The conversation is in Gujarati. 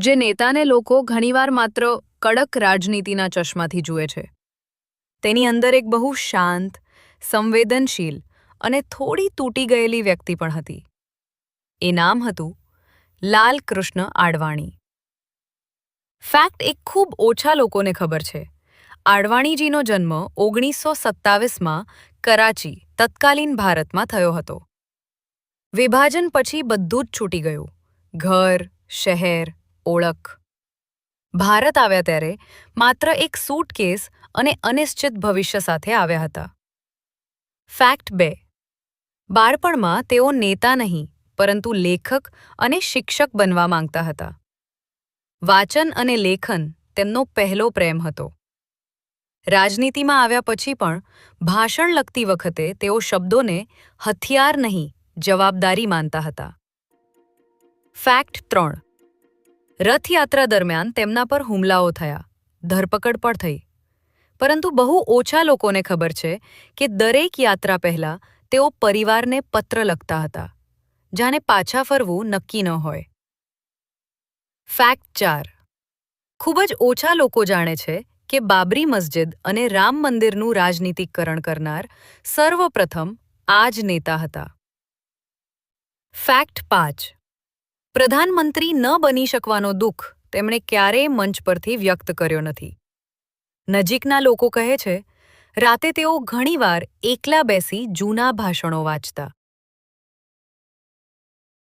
જે નેતાને લોકો ઘણીવાર માત્ર કડક રાજનીતિના ચશ્માથી જુએ છે. તેની અંદર એક બહુ શાંત, સંવેદનશીલ અને થોડી તૂટી ગયેલી વ્યક્તિ પણ હતી. એ નામ હતું લાલકૃષ્ણ આડવાણી. ફેક્ટ એક ખૂબ ઓછા લોકોને ખબર છે. આડવાણીજીનો જન્મ 1927માં કરાચી, તત્કાલીન ભારતમાં થયો હતો. વિભાજન પછી બધું જ છૂટી ગયું. ઘર, શહેર, ઓળખ. ભારત આવ્યા ત્યારે માત્ર એક સૂટકેસ અને અનિશ્ચિત ભવિષ્ય સાથે આવ્યા હતા. ફેક્ટ 2. બાળપણમાં તેઓ નેતા નહીં પરંતુ લેખક અને શિક્ષક બનવા માંગતા હતા. વાચન અને લેખન તેમનો પહેલો પ્રેમ હતો. રાજનીતિમાં આવ્યા પછી પણ ભાષણ લખતી વખતે તેઓ શબ્દોને હથિયાર નહીં, જવાબદારી માનતા હતા. ફેક્ટ 3. રથયાત્રા દરમિયાન તેમના પર હુમલાઓ થયા, ધરપકડ પણ થઈ. પરંતુ બહુ ઓછા લોકોને ખબર છે કે દરેક યાત્રા પહેલા તેઓ પરિવારને પત્ર લખતા હતા, જાણે પાછા ફરવું નક્કી ન હોય. ફેક્ટ 4. ખૂબ જ ઓછા લોકો જાણે છે કે બાબરી મસ્જિદ અને રામ મંદિરનું રાજનીતિકરણ કરનાર સર્વપ્રથમ આ જ નેતા હતા. ફેક્ટ 5. પ્રધાનમંત્રી ન બની શકવાનો દુઃખ તેમણે ક્યારેય મંચ પરથી વ્યક્ત કર્યો નથી. નજીકના લોકો કહે છે, રાતે તેઓ ઘણીવાર એકલા બેસી જૂના ભાષણો વાંચતા.